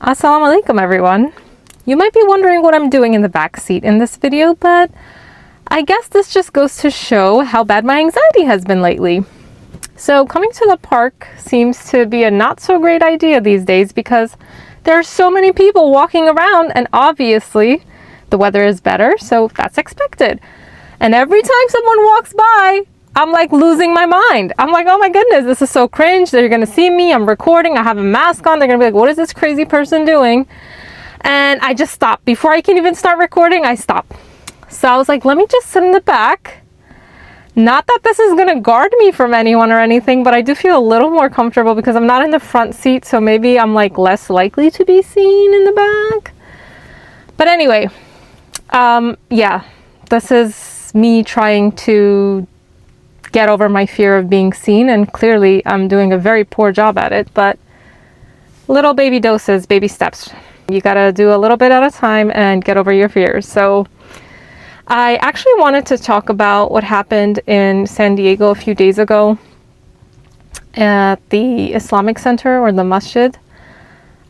Assalamu alaikum everyone. You might be wondering what I'm doing in the back seat in this video, but I guess this just goes to show how bad my anxiety has been lately. So coming to the park seems to be a not so great idea these days because there are so many people walking around, and obviously the weather is better, so that's expected. And every time someone walks by, I'm like losing my mind. I'm like, oh my goodness, this is so cringe. They're gonna see me, I'm recording, I have a mask on. They're gonna be like, what is this crazy person doing? And I just stop. Before I can even start recording, I stop. So I was like, let me just sit in the back. Not that this is gonna guard me from anyone or anything, but I do feel a little more comfortable because I'm not in the front seat, so maybe I'm like less likely to be seen in the back. But anyway, yeah, this is me trying to get over my fear of being seen, and clearly I'm doing a very poor job at it, but little baby doses, baby steps. You gotta do a little bit at a time and get over your fears. So I actually wanted to talk about what happened in San Diego a few days ago at the Islamic Center, or the masjid.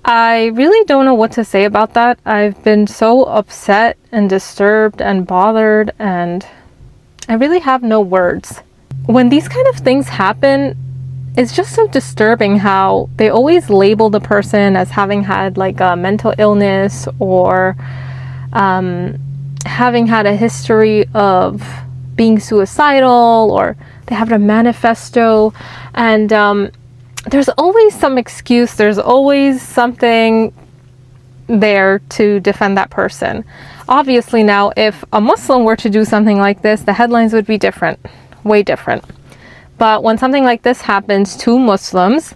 I really don't know what to say about that. I've been so upset and disturbed and bothered, and I really have no words. When these kind of things happen, it's just so disturbing how they always label the person as having had like a mental illness or having had a history of being suicidal, or they have a manifesto, and there's always some excuse, there's always something there to defend that person. Obviously now, if a Muslim were to do something like this, the headlines would be different. Way different. But when something like this happens to Muslims,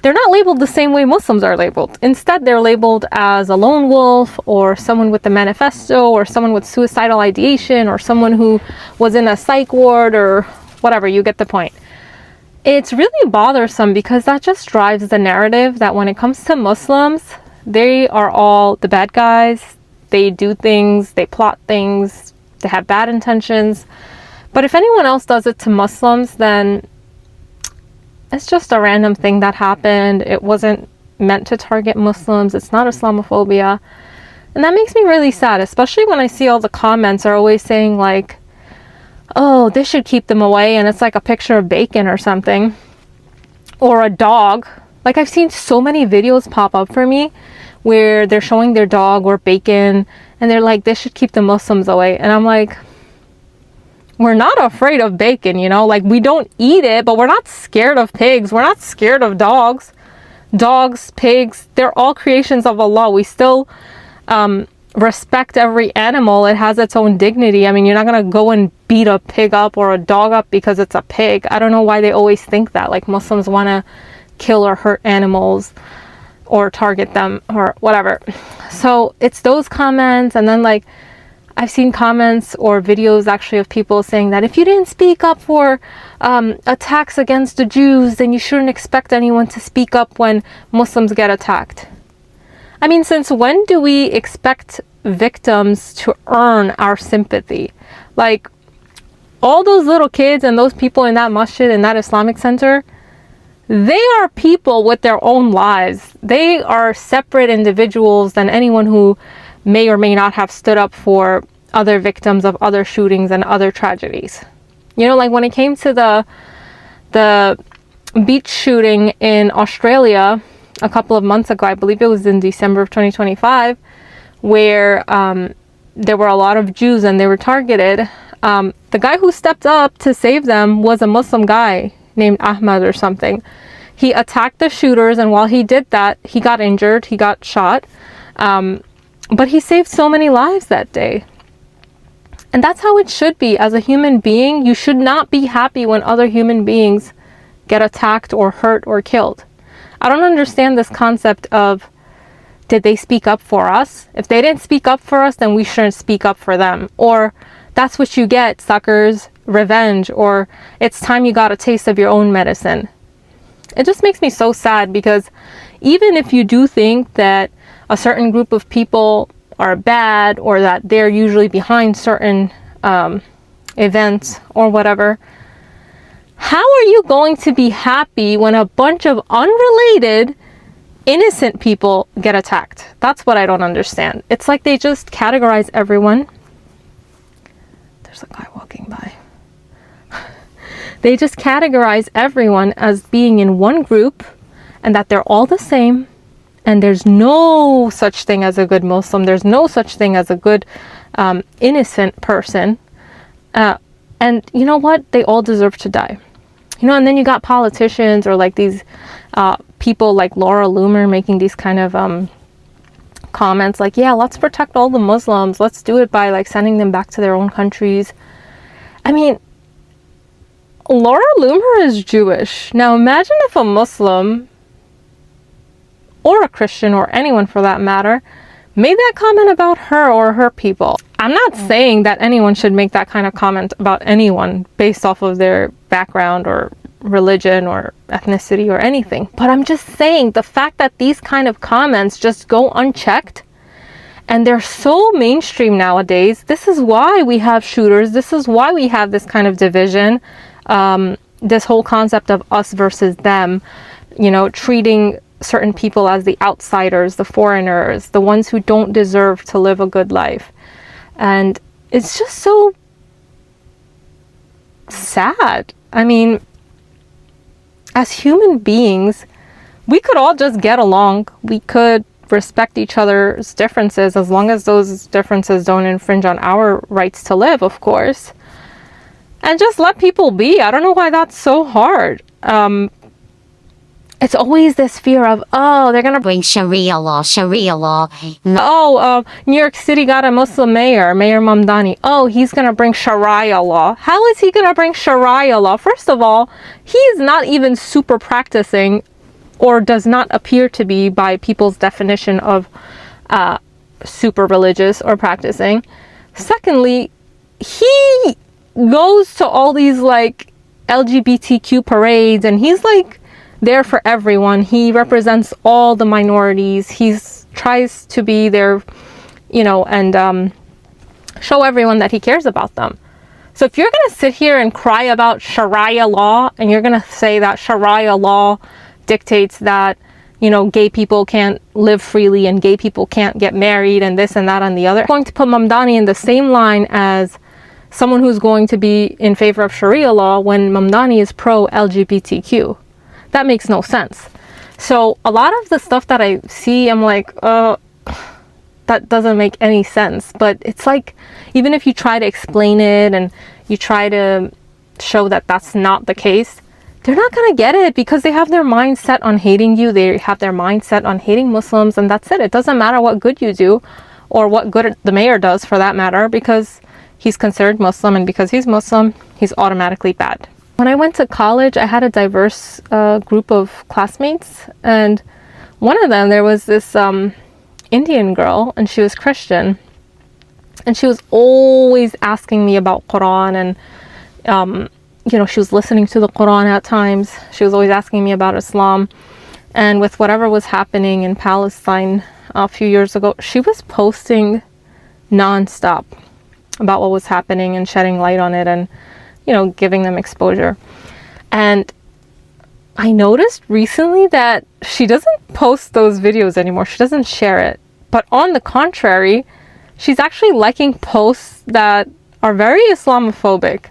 they're not labeled the same way Muslims are labeled. Instead, they're labeled as a lone wolf, or someone with a manifesto, or someone with suicidal ideation, or someone who was in a psych ward, or whatever. You get the point. It's really bothersome because that just drives the narrative that when it comes to Muslims, they are all the bad guys. They do things, they plot things, they have bad intentions. But if anyone else does it to Muslims, then it's just a random thing that happened. It wasn't meant to target Muslims. It's not Islamophobia. And that makes me really sad, especially when I see all the comments are always saying like, oh, this should keep them away. And it's like a picture of bacon or something. Or a dog. Like, I've seen so many videos pop up for me where they're showing their dog or bacon, and they're like, this should keep the Muslims away. And I'm like, we're not afraid of bacon, you know, like we don't eat it, but we're not scared of pigs. We're not scared of dogs. Dogs, pigs, they're all creations of Allah. We still respect every animal. It has its own dignity. I mean, you're not going to go and beat a pig up or a dog up because it's a pig. I don't know why they always think that. Like, Muslims want to kill or hurt animals or target them or whatever. So it's those comments, and then like, I've seen comments or videos actually of people saying that if you didn't speak up for attacks against the Jews, then you shouldn't expect anyone to speak up when Muslims get attacked. I mean, since when do we expect victims to earn our sympathy? Like, all those little kids and those people in that masjid, in that Islamic center, they are people with their own lives. They are separate individuals than anyone who may or may not have stood up for other victims of other shootings and other tragedies. You know, like when it came to the beach shooting in Australia a couple of months ago, I believe it was in December of 2025, where there were a lot of Jews and they were targeted. The guy who stepped up to save them was a Muslim guy named Ahmad or something. He attacked the shooters, and while he did that, he got injured, he got shot. But he saved so many lives that day. And that's how it should be. As a human being, you should not be happy when other human beings get attacked or hurt or killed. I don't understand this concept of, did they speak up for us? If they didn't speak up for us, then we shouldn't speak up for them. Or, that's what you get, suckers, revenge, or it's time you got a taste of your own medicine. It just makes me so sad, because even if you do think that a certain group of people are bad, or that they're usually behind certain events or whatever, how are you going to be happy when a bunch of unrelated innocent people get attacked. That's what I don't understand. It's like they just categorize everyone. There's a guy walking by. They just categorize everyone as being in one group and that they're all the same. And there's no such thing as a good Muslim. There's no such thing as a good innocent person. And you know what? They all deserve to die. You know, and then you got politicians or like these people like Laura Loomer making these kind of comments like, yeah, let's protect all the Muslims. Let's do it by like sending them back to their own countries. I mean, Laura Loomer is Jewish. Now imagine if a Muslim or a Christian or anyone for that matter made that comment about her or her people. I'm not saying that anyone should make that kind of comment about anyone based off of their background or religion or ethnicity or anything. But I'm just saying the fact that these kind of comments just go unchecked and they're so mainstream nowadays. This is why we have shooters. This is why we have this kind of division. This whole concept of us versus them, you know, treating certain people as the outsiders, the foreigners, the ones who don't deserve to live a good life. And it's just so sad. I mean, as human beings, we could all just get along. We could respect each other's differences as long as those differences don't infringe on our rights to live, of course. And just let people be. I don't know why that's so hard. It's always this fear of, oh, they're going to bring Sharia law. New York City got a Muslim mayor, Mayor Mamdani. Oh, he's going to bring Sharia law. How is he going to bring Sharia law? First of all, he's not even super practicing or does not appear to be by people's definition of super religious or practicing. Secondly, he goes to all these like LGBTQ parades and he's like there for everyone. He represents all the minorities. He tries to be there, you know, and show everyone that he cares about them. So if you're going to sit here and cry about Sharia law and you're going to say that Sharia law dictates that, you know, gay people can't live freely and gay people can't get married and this and that and the other, you're going to put Mamdani in the same line as someone who's going to be in favor of Sharia law when Mamdani is pro-LGBTQ. That makes no sense. So a lot of the stuff that I see, I'm like, that doesn't make any sense. But it's like, even if you try to explain it and you try to show that that's not the case, they're not going to get it because they have their mind set on hating you. They have their mind set on hating Muslims, and that's it. It doesn't matter what good you do or what good the mayor does for that matter, because he's considered Muslim, and because he's Muslim, he's automatically bad. When I went to college, I had a diverse group of classmates, and one of them, there was this Indian girl, and she was Christian, and she was always asking me about Quran, and you know, she was listening to the Quran at times. She was always asking me about Islam, and with whatever was happening in Palestine a few years ago, she was posting non-stop about what was happening and shedding light on it and, you know, giving them exposure. And I noticed recently that she doesn't post those videos anymore. She doesn't share it. But on the contrary, she's actually liking posts that are very Islamophobic.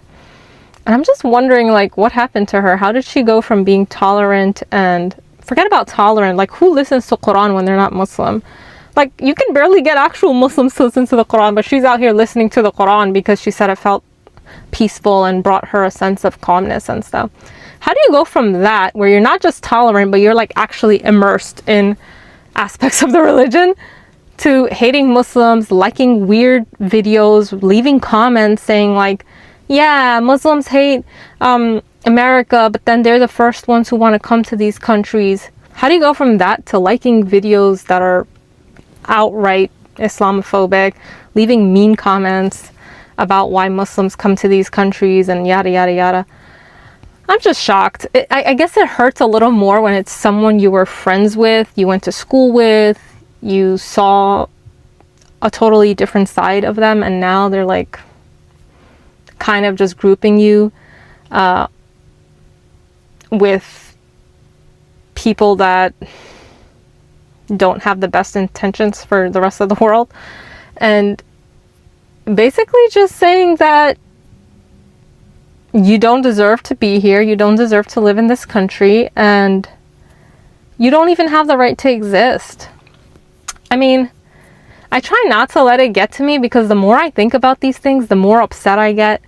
And I'm just wondering, like, what happened to her? How did she go from being tolerant and forget about tolerant, like, who listens to Quran when they're not Muslim? Like, you can barely get actual Muslims to listen to the Quran, but she's out here listening to the Quran because she said it felt peaceful and brought her a sense of calmness and stuff. How do you go from that, where you're not just tolerant, but you're like actually immersed in aspects of the religion, to hating Muslims, liking weird videos, leaving comments saying like, yeah, Muslims hate America, but then they're the first ones who want to come to these countries. How do you go from that to liking videos that are outright Islamophobic, leaving mean comments about why Muslims come to these countries and yada yada yada? I'm just shocked. I guess it hurts a little more when it's someone you were friends with, you went to school with, you saw a totally different side of them, and now they're like kind of just grouping you with people that don't have the best intentions for the rest of the world. And basically just saying that you don't deserve to be here, you don't deserve to live in this country, and you don't even have the right to exist. I mean, I try not to let it get to me, because the more I think about these things, the more upset I get.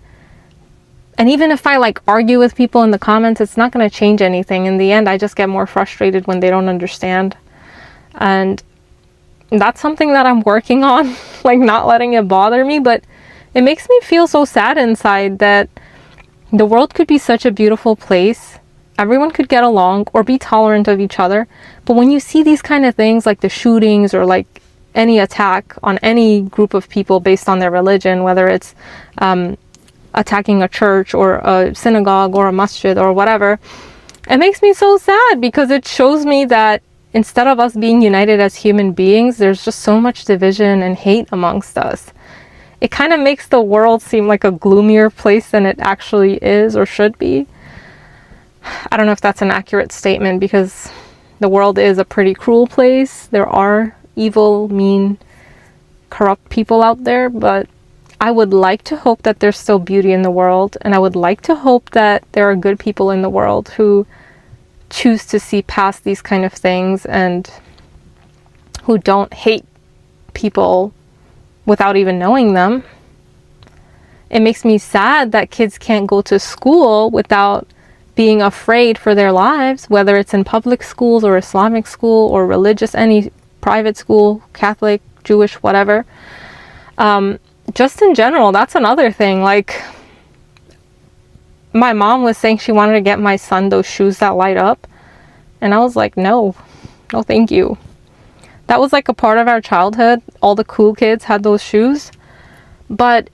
And even if I like argue with people in the comments, it's not going to change anything. In the end, I just get more frustrated when they don't understand. And that's something that I'm working on, like not letting it bother me. But it makes me feel so sad inside that the world could be such a beautiful place. Everyone could get along or be tolerant of each other. But when you see these kind of things, like the shootings or like any attack on any group of people based on their religion, whether it's attacking a church or a synagogue or a masjid or whatever, it makes me so sad, because it shows me that instead of us being united as human beings, there's just so much division and hate amongst us. It kind of makes the world seem like a gloomier place than it actually is or should be. I don't know if that's an accurate statement, because the world is a pretty cruel place. There are evil, mean, corrupt people out there, but I would like to hope that there's still beauty in the world, and I would like to hope that there are good people in the world who choose to see past these kind of things and who don't hate people without even knowing them. It makes me sad that kids can't go to school without being afraid for their lives, whether it's in public schools or Islamic school or religious, any private school, Catholic, Jewish, whatever. Just in general, that's another thing. Like, my mom was saying she wanted to get my son those shoes that light up. And I was like, no, thank you. That was like a part of our childhood. All the cool kids had those shoes. But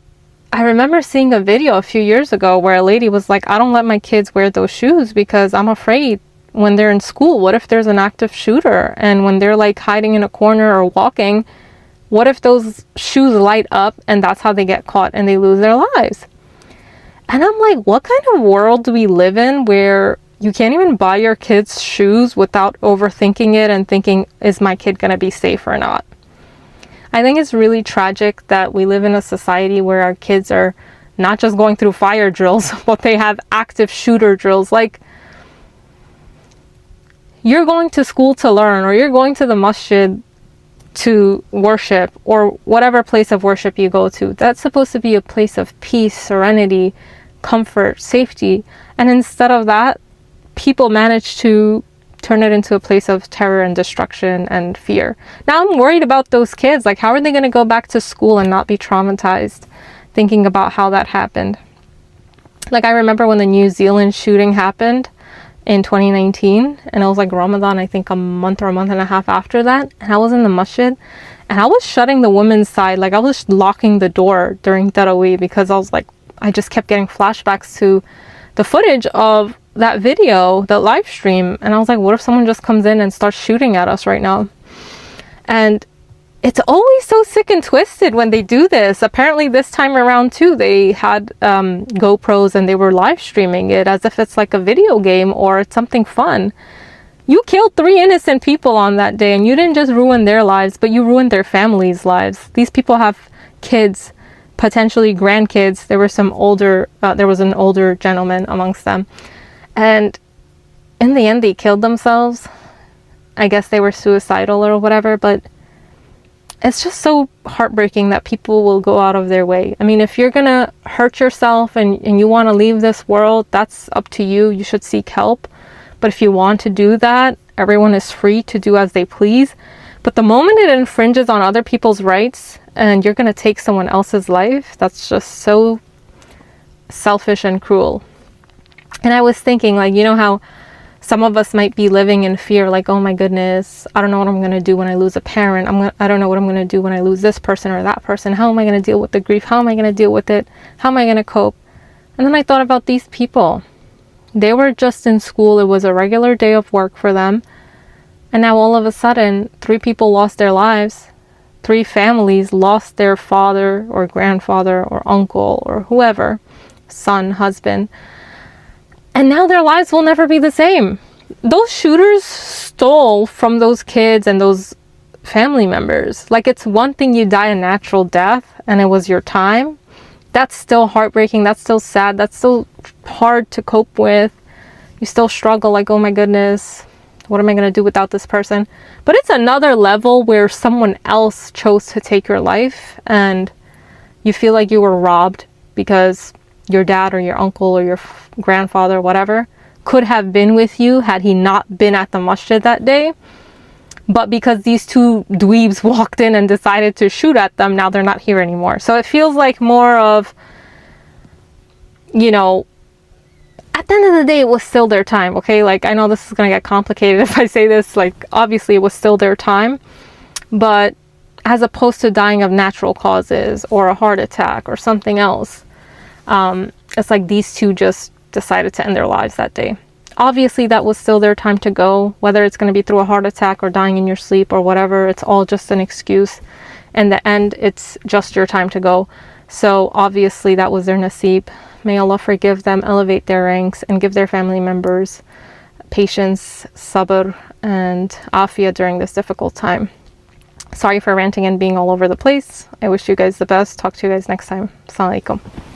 I remember seeing a video a few years ago where a lady was like, I don't let my kids wear those shoes because I'm afraid when they're in school, what if there's an active shooter? And when they're like hiding in a corner or walking, what if those shoes light up and that's how they get caught and they lose their lives? And I'm like, what kind of world do we live in where you can't even buy your kids shoes without overthinking it and thinking, is my kid going to be safe or not? I think it's really tragic that we live in a society where our kids are not just going through fire drills, but they have active shooter drills. Like, you're going to school to learn, or you're going to the masjid to worship, or whatever place of worship you go to. That's supposed to be a place of peace, serenity, comfort, safety. And instead of that, people manage to turn it into a place of terror and destruction and fear. Now I'm worried about those kids. Like, how are they going to go back to school and not be traumatized thinking about how that happened? Like, I remember when the New Zealand shooting happened in 2019, and it was like Ramadan, I think a month or a month and a half after that, and I was in the masjid and I was shutting the women's side. Like, I was locking the door during Tarawih because I was like, I just kept getting flashbacks to the footage of that video, the live stream, and I was like, what if someone just comes in and starts shooting at us right now? And it's always so sick and twisted when they do this. Apparently this time around too, they had GoPros and they were live streaming it as if it's like a video game or it's something fun. You killed 3 innocent people on that day, and you didn't just ruin their lives, but you ruined their families' lives. These people have kids, potentially grandkids. There was an older gentleman amongst them. And in the end, they killed themselves. I guess they were suicidal or whatever, but it's just so heartbreaking that people will go out of their way. I mean, if you're gonna hurt yourself and you want to leave this world, that's up to you. You should seek help. But if you want to do that, everyone is free to do as they please. But the moment it infringes on other people's rights and you're gonna take someone else's life, that's just so selfish and cruel. And I was thinking, like, you know how some of us might be living in fear, like, oh my goodness, I don't know what I'm going to do when I lose a parent. I don't know what I'm going to do when I lose this person or that person. How am I going to deal with the grief? How am I going to deal with it? How am I going to cope? And then I thought about these people. They were just in school. It was a regular day of work for them. And now all of a sudden, 3 people lost their lives. 3 families lost their father or grandfather or uncle or whoever, son, husband. And now their lives will never be the same. those shooters stole from those kids and those family members. Like, it's one thing you die a natural death and it was your time. That's still heartbreaking. That's still sad. That's still hard to cope with. You still struggle, like, oh my goodness, what am I going to do without this person? But it's another level where someone else chose to take your life and you feel like you were robbed because your dad or your uncle or your grandfather or whatever could have been with you had he not been at the masjid that day. But because these two dweebs walked in and decided to shoot at them, now they're not here anymore. So it feels like more of, you know, at the end of the day, it was still their time, okay? Like, I know this is going to get complicated if I say this. Like, obviously, it was still their time. But as opposed to dying of natural causes or a heart attack or something else, it's like these two just decided to end their lives that day. Obviously, that was still their time to go. Whether it's going to be through a heart attack or dying in your sleep or whatever, it's all just an excuse. In the end, it's just your time to go. So obviously, that was their nasib. May Allah forgive them, elevate their ranks, and give their family members patience, sabr, and afiyah during this difficult time. Sorry for ranting and being all over the place. I wish you guys the best. Talk to you guys next time. Assalamu alaikum.